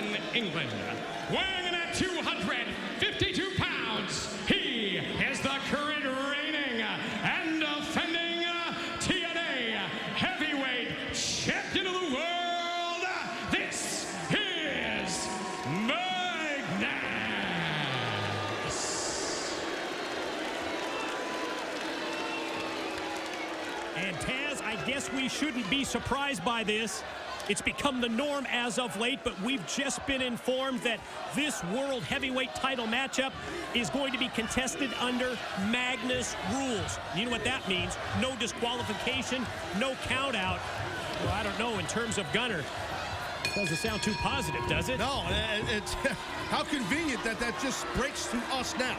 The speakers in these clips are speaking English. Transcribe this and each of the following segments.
Dublin, England. Weighing in at 252 pounds, he is the current reigning and defending TNA heavyweight champion of the world. This is Magnus. And Taz, I guess we shouldn't be surprised by this. It's become the norm as of late, but we've just been informed that this World Heavyweight title matchup is going to be contested under Magnus rules. You know what that means? No disqualification, no count out. Well, I don't know, in terms of Gunner, doesn't sound too positive, does it? No, it's how convenient that just breaks to us now.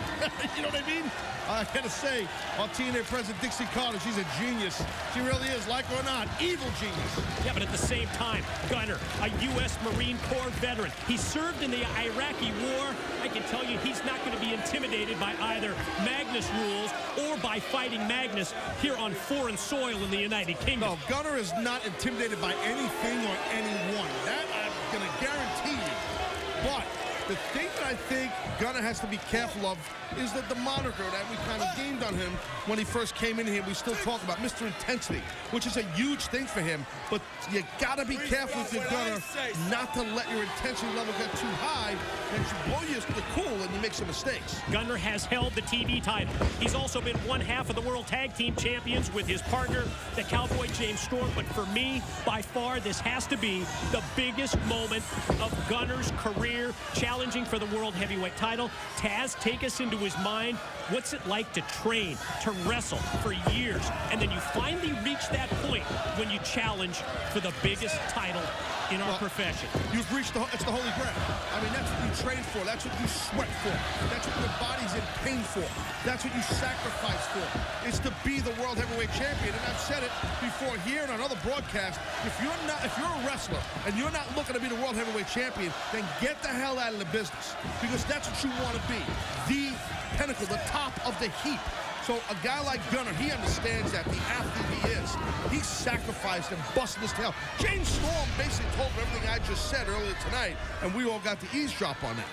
You know what I mean? I gotta say, our TNA president, Dixie Carter, she's a genius. She really is, like her or not, evil genius. Yeah, but at the same time, Gunner, a U.S. Marine Corps veteran. He served in the Iraqi war. I can tell you he's not going to be intimidated by either Magnus rules or by fighting Magnus here on foreign soil in the United Kingdom. No, Gunner is not intimidated by anything or anyone. That I'm going to guarantee you. But the thing that I think Gunner has to be careful of is that the moniker that we kind of gained on him when he first came in here, we still talk about Mr. Intensity, which is a huge thing for him. But you got to be careful with your Gunner not to let your intensity level get too high and you blow you to the cool and you make some mistakes. Gunner has held the TV title. He's also been one half of the World Tag Team Champions with his partner, the Cowboy James Storm. But for me, by far, this has to be the biggest moment of Gunner's career, challenging for the World Heavyweight title. Taz, take us into his mind. What's it like to train, to wrestle for years, and then you finally reach that point when you challenge for the biggest title in our profession? You've reached it's the Holy Grail. I mean, that's what you train for. That's what you sweat for. That's what your body's in pain for. That's what you sacrifice for. It's to be the World Heavyweight Champion. And I've said it before here and on other broadcasts. If you're a wrestler and you're not looking to be the World Heavyweight Champion, then get the hell out of the business, because that's what you want to be. The pinnacle, the top of the heap. So a guy like Gunner, he understands that, the athlete he is. He sacrificed and busted his tail. James Storm basically told him everything I just said earlier tonight, and we all got the eavesdrop on that.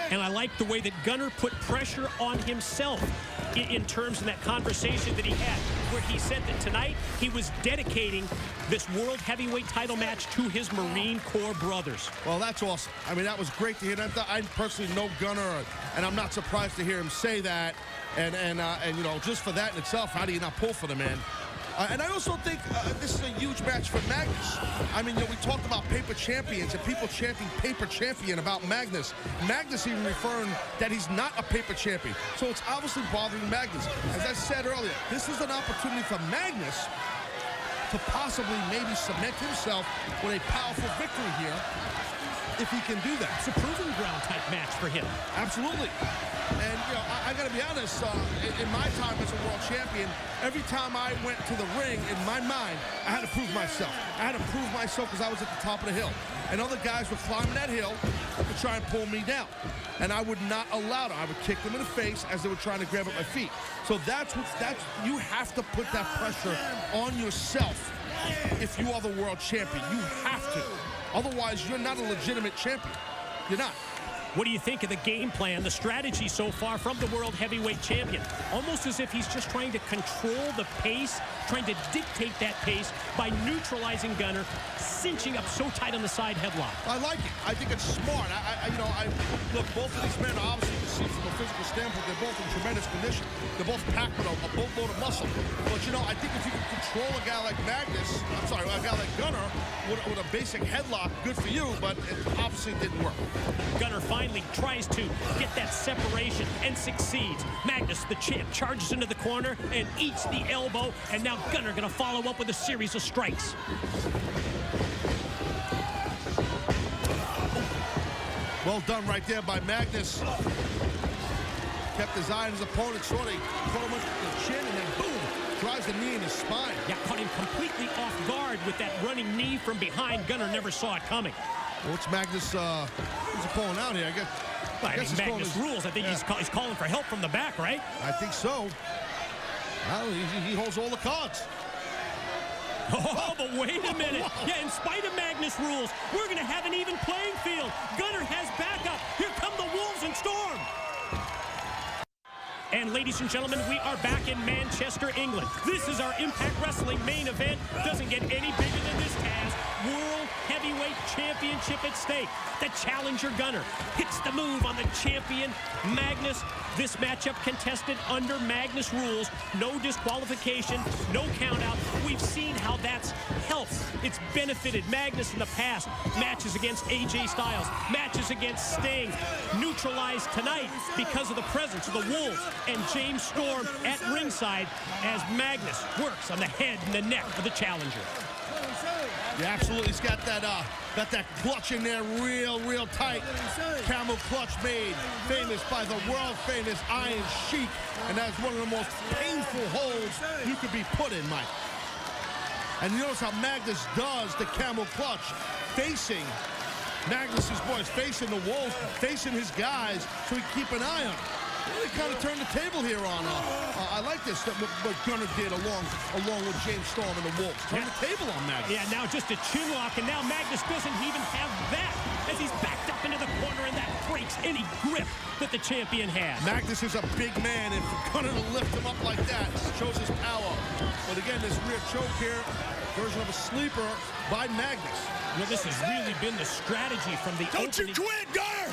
And I like the way that Gunner put pressure on himself in terms of that conversation that he had, where he said that tonight he was dedicating this World Heavyweight title match to his Marine Corps brothers. Well, that's awesome. I mean, that was great to hear. I personally know Gunner, and I'm not surprised to hear him say that. And you know, just for that in itself, how do you not pull for the man? And I also think this is a huge match for Magnus. I mean, you know, we talked about paper champions and people chanting paper champion about Magnus. Magnus even referring that he's not a paper champion. So it's obviously bothering Magnus. As I said earlier, this is an opportunity for Magnus to possibly maybe cement himself with a powerful victory here, if he can do that. It's a proving ground type match for him. Absolutely. And, you know, I got to be honest, in my time as a world champion, every time I went to the ring, in my mind, I had to prove myself. I had to prove myself because I was at the top of the hill. And other guys were climbing that hill to try and pull me down. And I would not allow them. I would kick them in the face as they were trying to grab at my feet. So you have to put that pressure on yourself if you are the world champion. You have to. Otherwise, you're not a legitimate champion. You're not. What do you think of the game plan, the strategy so far from the World Heavyweight Champion? Almost as if he's just trying to control the pace, trying to dictate that pace by neutralizing Gunner, cinching up so tight on the side headlock. I like it. I think it's smart. Look, both of these men, obviously, you can see from a physical standpoint, they're both in tremendous condition. They're both packed with a boatload of muscle. But, you know, I think if you can control a guy like Magnus, a guy like Gunner, with a basic headlock, good for you, but it obviously didn't work. Gunner finally tries to get that separation and succeeds. Magnus, the champ, charges into the corner and eats the elbow, and now Gunner gonna follow up with a series of strikes. Well done right there by Magnus. Kept his eye on his opponent, sort of caught him with the chin, and then boom, drives the knee in his spine. Yeah, caught him completely off guard with that running knee from behind. Gunner never saw it coming. What's Magnus, who's he calling out here? I guess Magnus rules. I think he's calling for help from the back, right? I think so. Well, he holds all the cards. Oh, but wait a minute. Yeah, in spite of Magnus rules, we're going to have an even playing field. Gunner And ladies and gentlemen, we are back in Manchester, England. This is our Impact Wrestling main event. Doesn't get any bigger than this, Taz. World Heavyweight Championship at stake. The challenger Gunner hits the move on the champion Magnus. This matchup contested under Magnus rules. No disqualification, no countout. We've seen how that's helped. It's benefited Magnus in the past. Matches against AJ Styles, matches against Sting. Neutralized tonight because of the presence of the Wolves and James Storm at ringside as Magnus works on the head and the neck of the challenger. Yeah, absolutely. He's got that clutch in there real tight. Camel clutch made famous by the world-famous Iron Sheik. And that's one of the most painful holds you could be put in, Mike. And you notice how Magnus does the camel clutch, facing Magnus's boys, facing the Wolves, facing his guys, so he can keep an eye on them. Really kind of turned the table here on. I like this, what Gunner did along with James Storm and the Wolves. Turn the table on Magnus. Yeah, now just a chin lock, and now Magnus doesn't even have that as he's backed up into the corner, and that breaks any grip that the champion has. Magnus is a big man, and for Gunner to lift him up like that shows his power. But again, this rear choke here, version of a sleeper by Magnus. You know, this has really been the strategy from the Don't you quit, Gunner!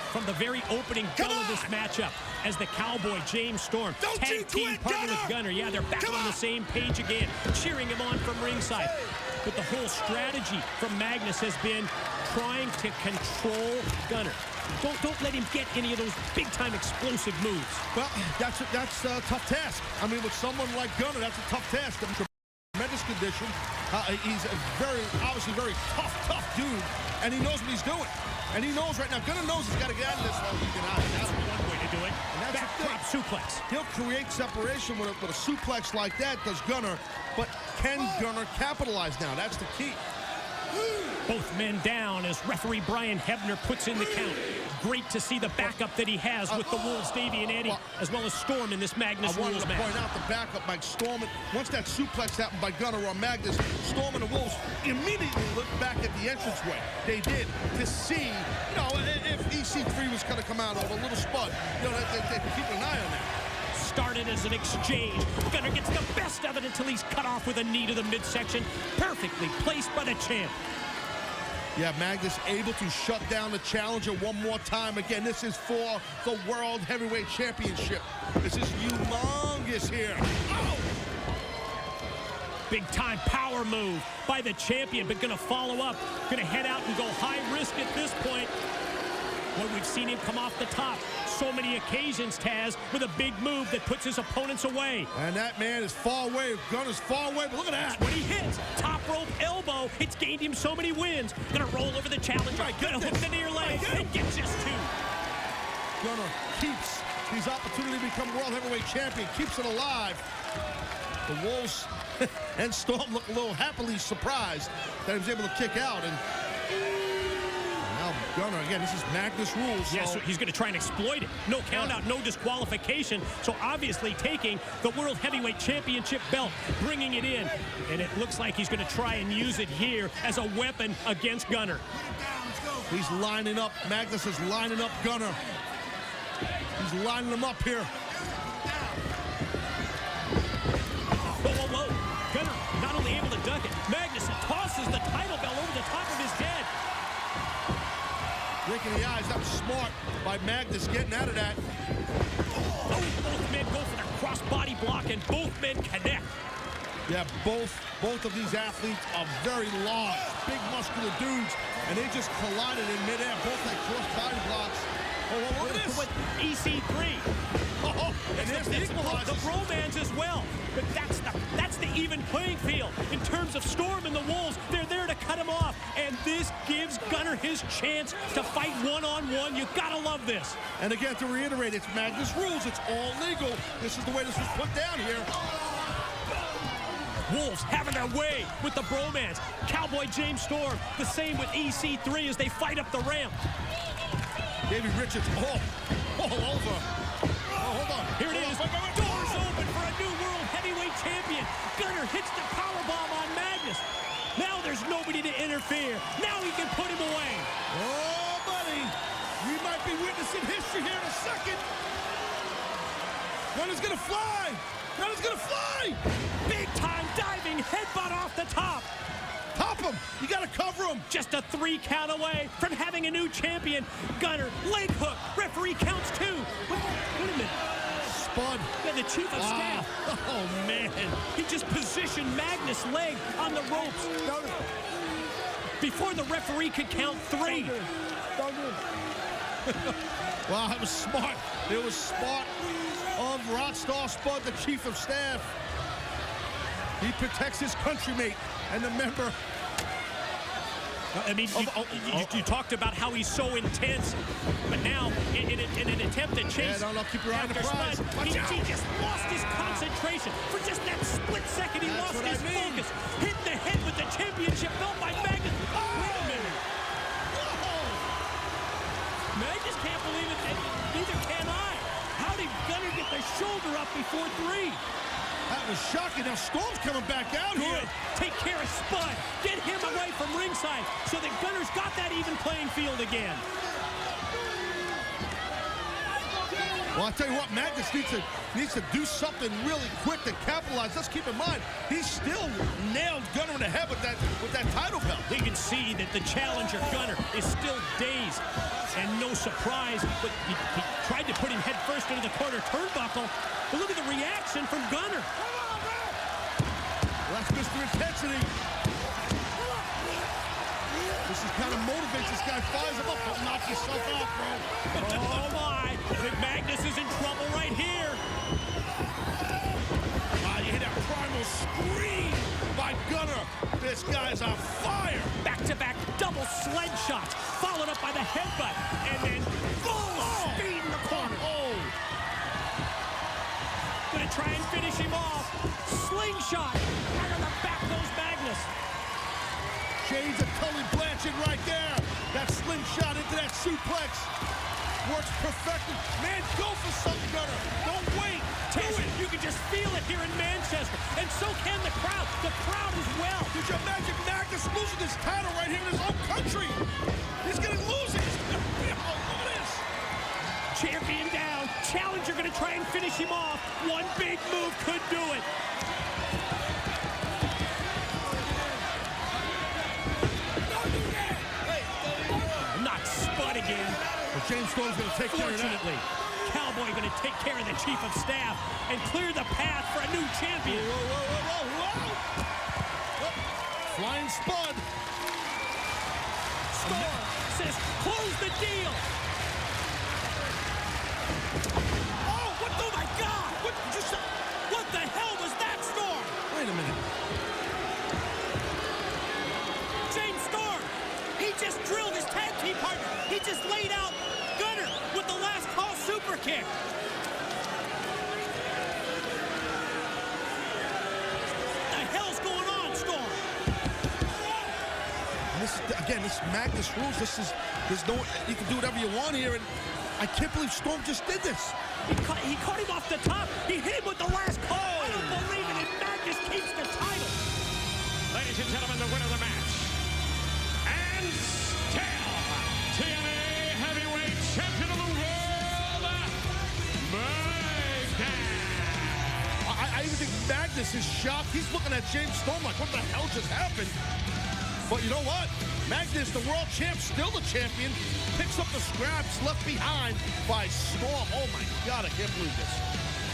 From the very opening bell of this matchup, as the Cowboy James Storm tag team partner with Gunner. Yeah, they're back on the same page again, cheering him on from ringside. But the whole strategy from Magnus has been trying to control Gunner. Don't let him get any of those big-time explosive moves. Well, that's a tough task. I mean, with someone like Gunner, that's a tough task. Tremendous condition. He's obviously very tough dude, and he knows what he's doing. And he knows right now, Gunner knows he's got to get out of this hole. That's one way to do it. And that's Backdrop suplex. He'll create separation with a suplex like that, does Gunner. But can Gunner capitalize now? That's the key. Both men down as referee Brian Hebner puts in the count. Great to see the backup that he has with the Wolves, Davey and Eddie, as well as Storm in this Magnus rules match. I wanted to point out the backup, Mike. Storm, once that suplex happened by Gunner on Magnus, Storm and the Wolves immediately looked back at the entranceway. They did, to see, you know, if EC3 was going to come out of a little spud, you know, they keep an eye on that. Started as an exchange. Gunner gets the best of it until he's cut off with a knee to the midsection. Perfectly placed by the champ. Yeah, Magnus able to shut down the challenger one more time. Again, this is for the World Heavyweight Championship. This is humongous here. Oh! Big time power move by the champion, but gonna follow up. Gonna head out and go high risk at this point. When we've seen him come off the top so many occasions, Taz, with a big move that puts his opponents away. And that man is far away. Gunner's far away, but look at that. When he hits, top rope elbow, it's gained him so many wins. Gonna roll over the challenger, gonna hook the near leg, and get just two. Gunner keeps his opportunity to become World Heavyweight Champion, keeps it alive. The Wolves and Storm look a little happily surprised that he was able to kick out. And now Gunner, again, this is Magnus rules. Yes, so he's going to try and exploit it. No count out, no disqualification. So obviously taking the World Heavyweight Championship belt, bringing it in. And it looks like he's going to try and use it here as a weapon against Gunner. He's lining up. Magnus is lining up Gunner. He's lining him up here. Whoa. Gunner not only able to duck it, Magnus tosses the title belt over the top of his head. Blinking the eyes, that was smart by Magnus getting out of that. Oh, both men go for the cross-body block, and both men connect. Yeah, both of these athletes are very large, big muscular dudes, and they just collided in midair. Both had cross-body blocks. Oh, look at this. EC3. Oh, and there's the equalizer. The bromance as well. But that's the even playing field. In terms of Storm and the Wolves, they're there to cut him off. And this gives Gunner his chance to fight one-on-one. You gotta love this. And again, to reiterate, it's Magnus rules. It's all legal. This is the way this was put down here. Wolves having their way with the bromance. Cowboy James Storm, the same with EC3 as they fight up the ramp. Davey Richards, all over. Oh, hold on. Here it is. Doors open for a new World Heavyweight Champion. Gunner hits the powerbomb on Magnus. Now there's nobody to interfere. Now he can put him away. Oh, buddy. We might be witnessing history here in a second. What fly! Gunner's gonna fly! Big time diving headbutt off the top. Top him! You gotta cover him! Just a 3 count away from having a new champion. Gunner, leg hook. Referee counts 2. Wait a minute. Spud. Yeah, the chief of staff. Oh, man. He just positioned Magnus' leg on the ropes before the referee could count 3. Wow, that was smart. It was smart of Rockstar Spud, the chief of staff. He protects his countrymate and the member. I mean, you talked about how he's so intense, but now, in an attempt to chase keep your eye on the prize. Spud, he just lost his concentration. For just that split second, he lost his focus. Hit in the head with the championship belt by Magnus. Wait a minute. Magnus can't believe it, and neither can I. How did Gunner get the shoulder up before 3? That was shocking. Now Storm's coming back out here. Take care of Spud. Get him away from ringside so that Gunner's got that even playing field again. Well, I'll tell you what, Magnus needs to do something really quick to capitalize. Let's keep in mind, he still nailed Gunner in the head with that title belt. You can see that the challenger, Gunner, is still dazed. And no surprise, but he tried to put him head first into the corner turnbuckle. But look at the reaction from Gunner. Well, that's Mr. Intensity. This is kind of motivates this guy, fires him up. Don't knock yourself out, bro. Oh, my. Magnus is in trouble right here. Wow, you hear that primal scream by Gunner. This guy's on fire. Back-to-back double sled shots, followed up by the headbutt, and then full speed in the corner. Gonna try and finish him off. Slingshot. Right on the back goes Magnus. Shades of Tully Blanchard right there. That slingshot into that suplex. Works perfectly. Man, go for something, Gunner. Don't wait. Do it. You can just feel it here in Manchester. And so can the crowd. The crowd as well. Could you imagine Magnus losing his title right here in his own country? He's going to lose it. Look at this. Champion down. Challenger going to try and finish him off. One big move could do it. Not Spud again. But James Storm's going to take care of that. Fortunately, Cowboy going to take care of the chief of staff and clear the path for a new champion. Whoa. Flying Spud. Storm says, close the deal. Oh my God! What the hell was that, Storm? Wait a minute. James Storm, he just drilled his tag team partner. He just laid out Gunner with the last call super kick. What the hell's going on, Storm? And this Magnus rules. You can do whatever you want here, and I can't believe Storm just did this. He caught him off the top. He hit him with the last call. I don't believe it, and Magnus keeps the title. Ladies and gentlemen, the winner of the match, and still TNA Heavyweight Champion of the World, Magnus. I even think Magnus is shocked. He's looking at James Storm like, what the hell just happened? But you know what? Magnus, the world champ, still the champion, picks up the scraps left behind by Storm. Oh, my God, I can't believe this.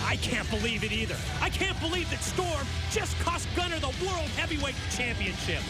I can't believe it either. I can't believe that Storm just cost Gunner the World Heavyweight Championship.